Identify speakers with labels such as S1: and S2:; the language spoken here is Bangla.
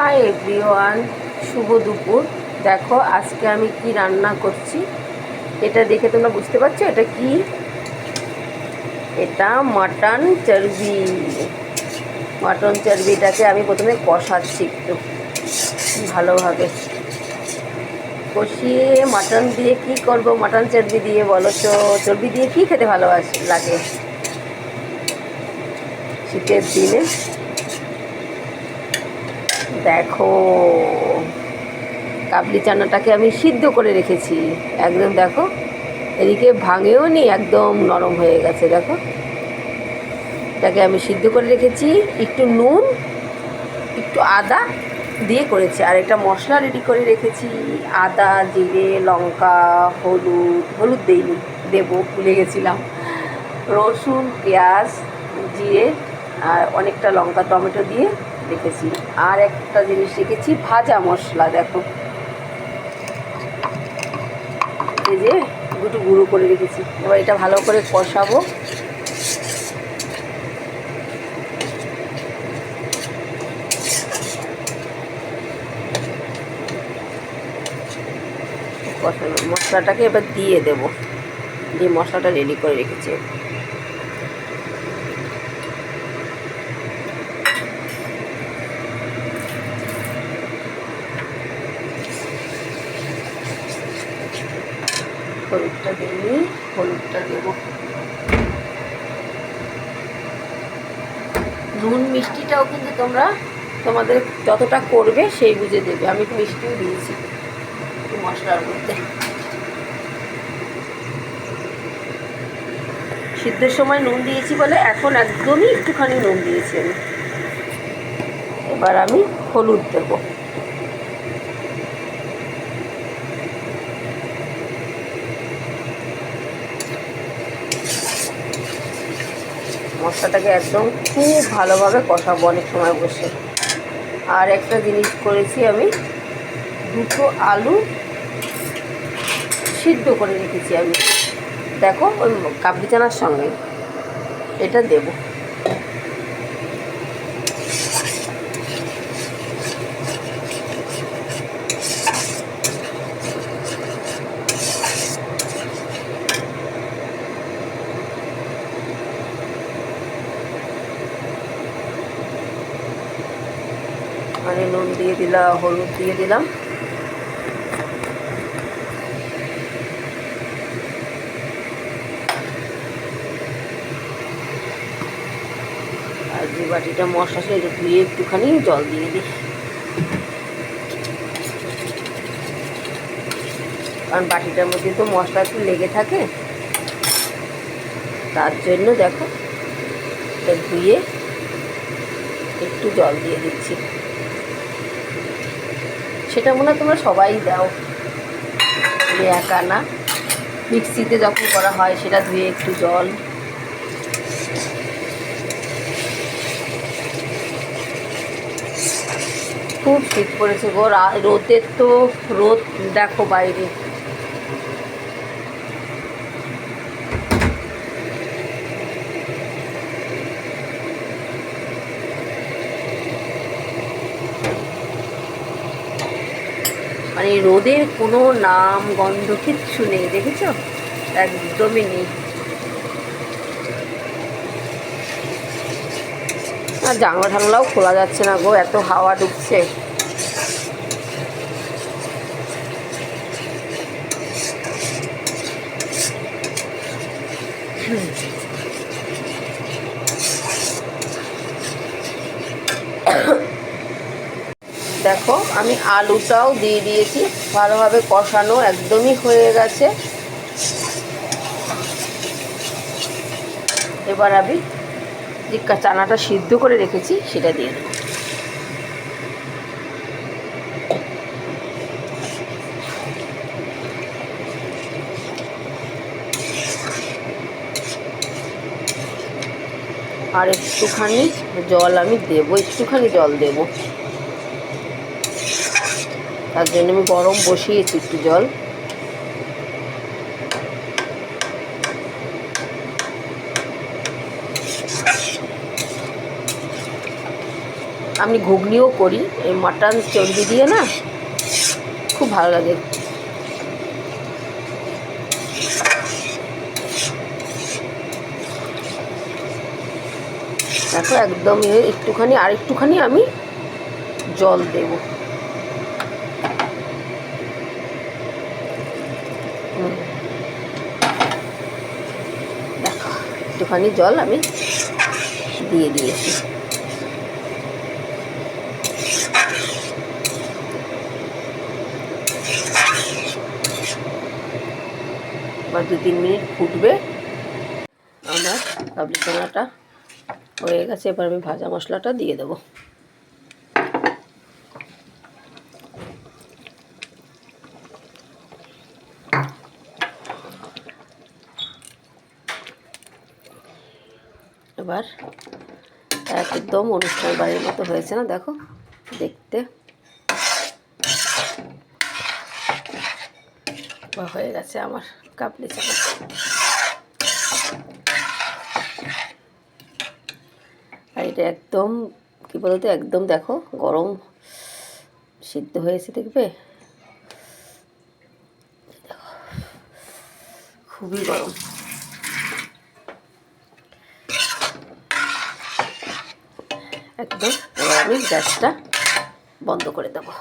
S1: হাই এভরিওয়ান, শুভ দুপুর। দেখো আজকে আমি কি রান্না করছি, এটা দেখে তোমরা বুঝতে পারছো এটা কি। এটা মাটন চর্বি। মাটন চর্বিটাকে আমি প্রথমে কষাচ্ছি একটু ভালোভাবে কষিয়ে। মাটন দিয়ে কি করব, মাটন চর্বি দিয়ে বলো তো? চর্বি দিয়ে কি খেতে লাগে শীতের দিনে? দেখো কাবলি চানাটাকে আমি সিদ্ধ করে রেখেছি একদম। দেখো এদিকে ভাঙেও নি, একদম নরম হয়ে গেছে। দেখো এটাকে আমি সিদ্ধ করে রেখেছি, একটু নুন একটু আদা দিয়ে করেছি। আর একটা মশলা রেডি করে রেখেছি, আদা জিরে লঙ্কা হলুদ দেইনি, দেবো ভুলে গেছিলাম। রসুন পেঁয়াজ জিরে আর অনেকটা লঙ্কা টমেটো দিয়ে রেখেছি। আর একটা জিনিস রেখেছি, ভাজা মশলা। দেখো এই যে দুটো গুঁড়ো করে রেখেছি। এবার এটা ভালো করে কষাবো। কষানো মশলাটাকে এবার দিয়ে দেবো, যে মশলাটা রেডি করে রেখেছি। হলুদটা দিইনি, হলুদটা দেবো। নুন মিষ্টিটাও কিন্তু তোমরা তোমাদের যতটা করবে সেই বুঝে দেবে। আমি একটু মিষ্টিও দিয়েছি মশলার মধ্যে। সিদ্ধের সময় নুন দিয়েছি বলে এখন একদমই একটুখানি নুন দিয়েছি আমি। এবার আমি হলুদ দেবো। মশলাটাকে একদম খুব ভালোভাবে কষাবো অনেক সময় বসে। আর একটা জিনিস করেছি আমি, দুটো আলু সিদ্ধ করে রেখেছি আমি। দেখো ওই কাবলি চানার সঙ্গে এটা দেবো। মানে নুন দিয়ে দিলাম, হলুদ দিয়ে দিলাম। আর যে বাটিটা মশলা ছিল এটা ধুয়ে একটুখানি জল দিয়ে দিই, কারণ বাটিটার মধ্যে তো মশলা একটু লেগে থাকে, তার জন্য দেখো এটা ধুয়ে একটু জল দিয়ে দিচ্ছি। সেটা মনে হয় তোমরা সবাই দাও, আমি একা না। মিক্সিতে যখন করা হয় সেটা ধুয়ে একটু জল। খুব শীত পড়েছে গো, রোদের তো রোদ দেখো বাইরে। মানে রোদের কোনো নাম গন্ধ কিচ্ছু নেই, দেখেছ? একদমই নেই। আর জানলা ঠাংলাও খোলা যাচ্ছে না গো, এত হাওয়া ঢুকছে। দেখো আমি আলুটাও দিয়ে দিয়েছি, ভালোভাবে কষানো একদমই হয়ে গেছে। এবার আমি যে চানাটা সিদ্ধ করে রেখেছি সেটা দিয়ে দেবো। আর একটুখানি জল আমি দেবো, একটুখানি জল দেবো। তার জন্য আমি গরম বসিয়েছি একটু জল। আমি ঘুগনিও করি এই মাটন চর্বি দিয়ে না, খুব ভালো লাগে। দেখো একদম একটুখানি আর একটুখানি আমি জল দেব। দেখো একটুখানি জল আমি দিয়ে দিয়েছি। এবার 2-3 মিনিট ফুটবে। আমার কাবলি চানাটা হয়ে গেছে। এবার আমি ভাজা মশলাটা দিয়ে দেবো। এবার একদম অনুষ্ঠান বাড়ির মতো হয়েছে না, দেখো দেখতে। হয়ে গেছে আমার কাবলি চানা। আর এটা একদম কী বলতো, একদম দেখো গরম সিদ্ধ হয়েছে, দেখবে খুবই গরম। একদম। এবার আমি গ্যাসটা বন্ধ করে দেবো।